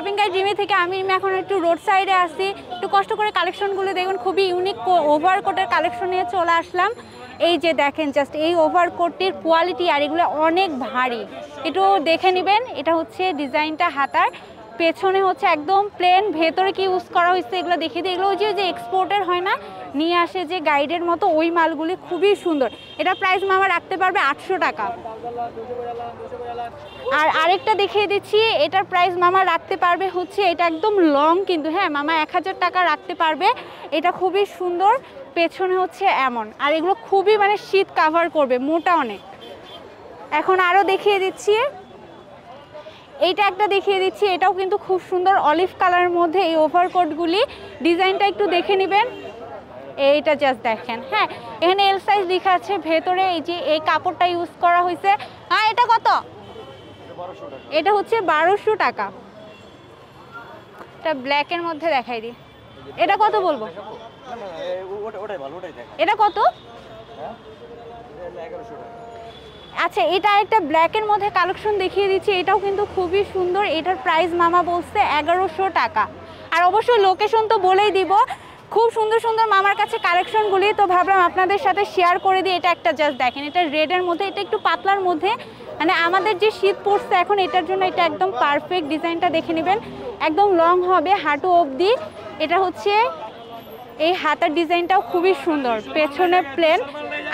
Shopping guide Rimi থেকে। আমি এখন একটু রোড সাইডে আসি, একটু কষ্ট করে কালেকশনগুলো দেখুন। খুবই ইউনিক ওভারকোটের কালেকশন নিয়ে চলে আসলাম। এই যে দেখেন জাস্ট এই ওভারকোটটির কোয়ালিটি, আর এগুলো অনেক ভারী, একটু দেখে নেবেন। এটা হচ্ছে ডিজাইনটা হাতার, পেছনে হচ্ছে একদম প্লেন, ভেতরে কি ইউজ করা হয়েছে এগুলো দেখিয়ে দিই। এগুলো ওই যে এক্সপোর্টের হয় না, নিয়ে আসে যে গাইডের মতো, ওই মালগুলি খুবই সুন্দর। এটা প্রাইস মামা রাখতে পারবে 800 টাকা। আর আরেকটা দেখিয়ে দিচ্ছি, এটার প্রাইস মামা রাখতে পারবে হচ্ছে, এটা একদম লং কিন্তু, হ্যাঁ মামা 1000 টাকা রাখতে পারবে। এটা খুবই সুন্দর, পেছনে হচ্ছে এমন, আর এগুলো খুবই মানে শীত কাভার করবে, মোটা অনেক। এখন আরও দেখিয়ে দিচ্ছি, এইটা একটা দেখিয়ে দিচ্ছি, এটাও কিন্তু খুব সুন্দর অলিভ কালারের মধ্যে এই ওভারকোটগুলি। ডিজাইনটা একটু দেখে নেবেন, এইটা জাস্ট দেখেন। হ্যাঁ এখানে এল সাইজ লেখা আছে, ভেতরে এই যে এই কাপড়টা ইউজ করা হয়েছে। হ্যাঁ এটা কত? এটা হচ্ছে 1200 টাকা। এটা ব্ল্যাকের মধ্যে দেখাই দিই, এটা কত বলবো? এটা কত? আচ্ছা এটা একটা ব্ল্যাকের মধ্যে কালেকশন দেখিয়ে দিচ্ছি, এটাও কিন্তু খুবই সুন্দর। এটার প্রাইস মামা বলছে 1100 টাকা। আর অবশ্যই লোকেশন তো বলেই দিব। খুব সুন্দর সুন্দর মামার কাছে কালেকশনগুলি, তো ভাবলাম আপনাদের সাথে শেয়ার করে দিই। এটা একটা জাস্ট দেখেন, এটা রেডের মধ্যে, এটা একটু পাতলার মধ্যে, মানে আমাদের যে শীত পড়ছে এখন এটার জন্য এটা একদম পারফেক্ট। ডিজাইনটা দেখে নেবেন, একদম লং হবে হাঁটু অবধি। এটা হচ্ছে এই হাতার ডিজাইনটাও খুবই সুন্দর, পেছনে প্লেন।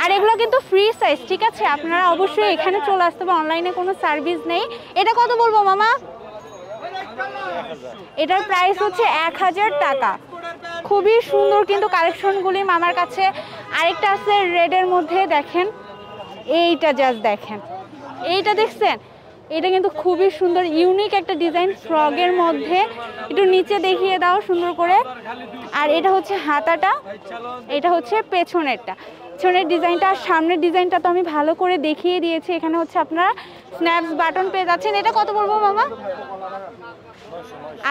আর এগুলো কিন্তু ফ্রি সাইজ, ঠিক আছে? আপনারা অবশ্যই এখানে চলে আসতে হবে, অনলাইনে কোনো সার্ভিস নেই। এটা কত বলবো মামা? এটার প্রাইস হচ্ছে 1000 টাকা। খুবই সুন্দর কিন্তু কালেকশনগুলি মামার কাছে। আরেকটা আছে রেডের মধ্যে, দেখেন এইটা জাস্ট দেখেন, এইটা দেখছেন? এটা কিন্তু খুবই সুন্দর, ইউনিক একটা ডিজাইন ফ্রগের মধ্যে। একটু নিচে দেখিয়ে দাও সুন্দর করে। আর এটা হচ্ছে হাতাটা, এটা হচ্ছে পেছনেরটা, পেছনের ডিজাইনটা। আর সামনের ডিজাইনটা তো আমি ভালো করে দেখিয়ে দিয়েছি। এখানে হচ্ছে আপনারা স্ন্যাপস বাটন পেয়ে যাচ্ছেন। এটা কত বলবো মামা?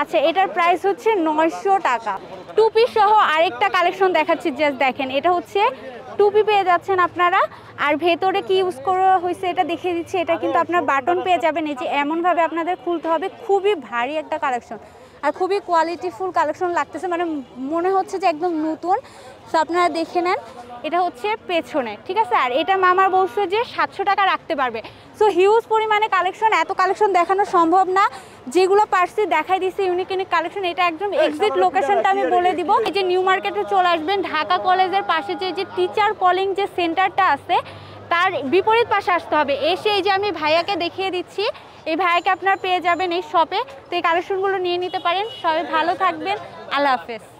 আচ্ছা এটার প্রাইস হচ্ছে 900 টাকা। টুপি সহ আরেকটা কালেকশন দেখাচ্ছি, জাস্ট দেখেন। এটা হচ্ছে টুপি পেয়ে যাচ্ছেন আপনারা, আর ভেতরে কি ইউজ করা হয়েছে এটা দেখিয়ে দিচ্ছি। এটা কিন্তু আপনার বাটন পেয়ে যাবেন, এই যে এমনভাবে আপনাদের খুলতে হবে। খুবই ভারী একটা কালেকশন, আর খুবই কোয়ালিটিফুল কালেকশন লাগতেছে, মানে মনে হচ্ছে যে একদম নতুন। সো আপনারা দেখে নেন। এটা হচ্ছে পেছনে, ঠিক আছে? আর এটা মামার বলছে যে 700 টাকা রাখতে পারবে। সো হিউজ পরিমাণে কালেকশন, এত কালেকশন দেখানো সম্ভব না। যেগুলো পারছি দেখাই দিচ্ছি, ইউনিক ইউনিক কালেকশন। এটা একদম এক্সাক্ট লোকেশনটা আমি বলে দিব। এই যে নিউ মার্কেটে চলে আসবেন, ঢাকা কলেজের পাশে যে টিচার কলিং যে সেন্টারটা আছে তার বিপরীত পাশে আসতে হবে। এসে এই যে আমি ভাইয়াকে দেখিয়ে দিচ্ছি, এই ভাইয়াকে আপনারা পেয়ে যাবেন এই শপে। তো এই কালেকশনগুলো নিয়ে নিতে পারেন। সবাই ভালো থাকবেন, আল্লাহ হাফেজ।